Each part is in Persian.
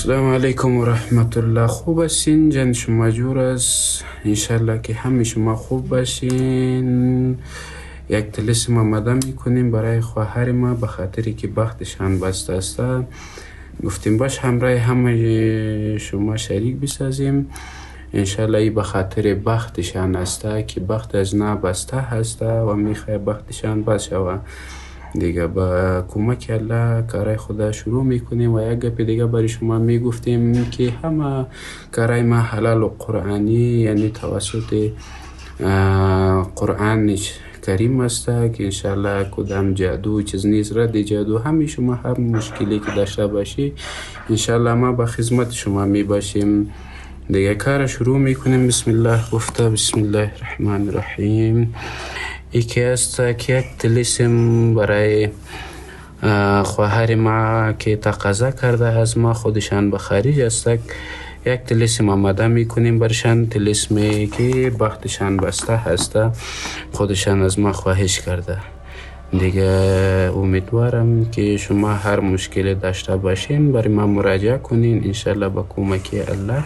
السلام علیکم و رحمت الله. خوب هستین؟ جان شما جور است؟ انشالله که همه شما خوب باشین. یک طلسم آماده میکنیم برای خواهر ما به خاطری که بختشان بسته است. گفتیم باش همراه همه شما شریک بسازیم. انشالله ای به خاطر بختشان است که بخت از نبسته هست و میخواه بختشان بس شود. دیگه با کمک الله کارای خدا شروع میکنیم و یک گپ دیگه برای شما میگفتیم که همه کارای ما حلال و قرآنی، یعنی توسط قرآن کریم است که انشالله کدام جادو چیز نیست. رد جادو همه شما هر مشکلی که داشته باشی انشالله ما با خدمت شما می باشیم. دیگه کار شروع میکنیم. بسم الله گفته. بسم الله الرحمن الرحیم. یکی است که یک طلسم برای خواهر ما که تقاضا کرده از ما، خودشان به خارج است، یک طلسم آماده میکنیم برشان. طلسمی که بختشان بسته هست، خودشان از ما خواهش کرده. دیگه امیدوارم که شما هر مشکل داشته باشین برای ما مراجعه کنین. انشالله با کمک الله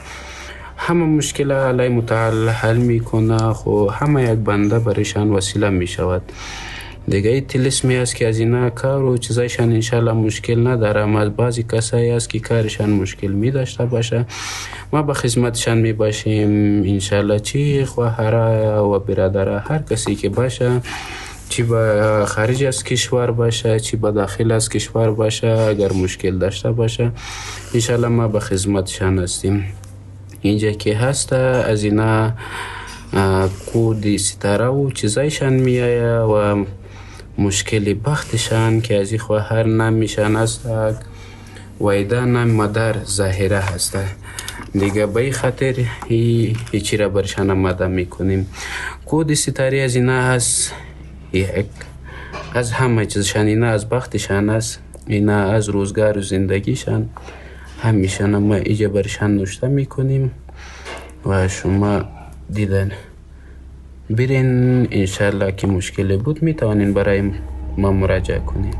همه مشکل الله متعال حل میکنه. خو همه یک بنده برایشان وسیله میشود. دیگه این طلسمی است که از اینا کار و چیزایشان انشالله مشکل ندارم. از بعضی کسایی است که کارشان مشکل می داشته باشه، ما به خدمتشان می باشیم انشالله. چی خواهر و برادر هر کسی که باشه، چی با خارج از کشور باشه چی با داخل از کشور باشه، اگر مشکل داشته باشه انشالله ما به خدمتشان هستیم. اینجا که هست از اینا کود ستاره و چیزایشان میایه و مشکل بختشان که از این خواهر نمیشن است ویده نم مدر ظاهره هست. دیگه به این خاطر هیچی را برشان آماده میکنیم. کود ستاره از اینا هست، از همه چیزشان اینا از بختشان است، اینا از روزگار و زندگیشان همیشان ما ایجا برشان نوشته میکنیم و شما دیدن برین. انشالله که مشکلی بود میتوانین برای ما مراجعه کنین.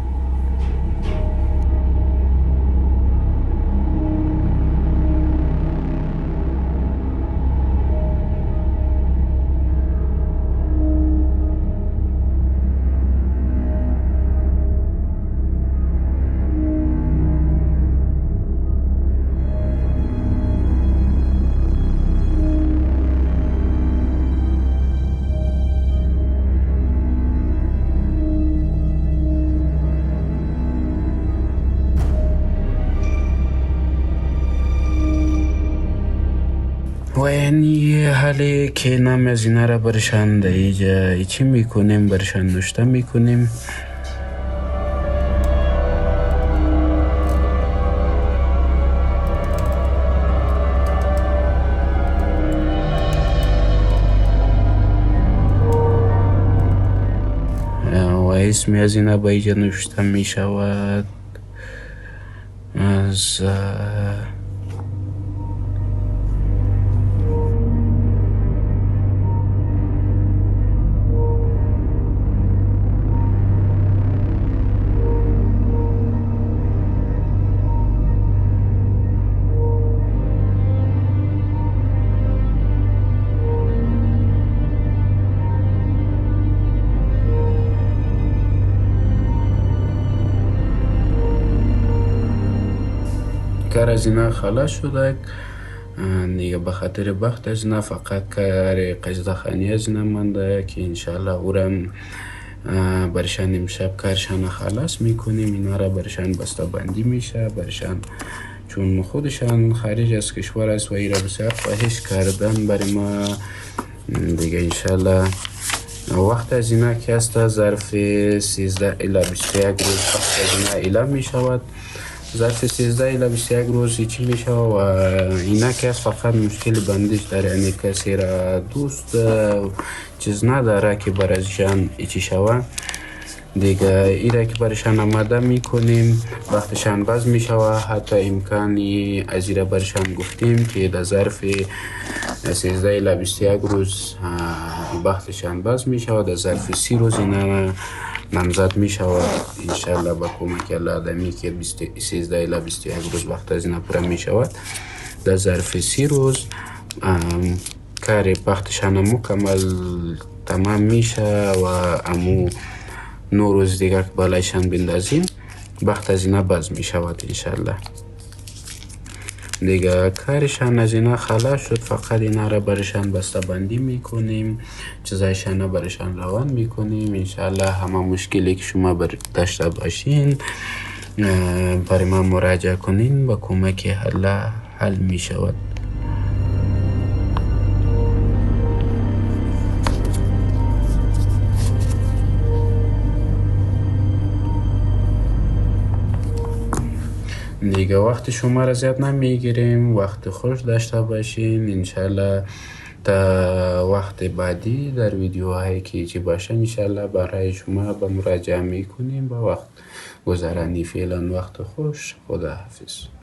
و یعنی حالی که نام از اینا را برشان در اینجا چی میکنیم، برشان نوشته میکنیم. و اسمی از اینا با اینجا نوشته میشود. از کار از اینا خلاص شده. دیگه به خاطر بخت از اینا فقط کار قصدخانی از اینا مانده که انشالله اورم برشان امشب کارشان خلاص میکنیم. اینا را برشان بسته بندی میشه برشان، چون خودشان خارج از کشور است و ایرا بسیار خواهش کردن برای ما. دیگه انشالله وقت از اینا که است ظرف 13 الی 21 روز وقت از اینا اعلام میشود. ظرف 13 الی 21 روز چی میشه و اینا که فقط مشکل بندش داره، یعنی کسی را دوست چیز نداره که برایشان ایچی شوه. دیگه ایره که برایشان آماده میکنیم، وقتشان باز میشوه. حتی امکانی از ایره برایشان گفتیم که در ظرف 13 الی 21 روز وقتشان باز میشوه. در ظرف 30 روز اینا نامزد می شود انشالله با کمک الله آدمی که 13 الی 21 روز وقت از این پوره می شود. در ظرف 30 روز کار پختشان مکمل تمام میشه و امو 9 روز دیگر که بالایشان بندازیم وقت از اینا باز می شود انشالله. دیگه کارشان از اینا خلاص شد، فقط اینا را برشان بسته بندی میکنیم، چیزایشان را برشان روان میکنیم انشالله. همه مشکلی که شما داشته باشین برای ما مراجعه کنین، با کمک الله حل میشود. دیگه وقت شما را زیاد نمیگیریم، وقت خوش داشته باشین انشالله. تا وقت بعدی در ویدیوهایی که چی باشه انشالله برای شما به مراجعه میکنیم. با وقت گذرانی فعلا وقت خوش، خدا حافظ.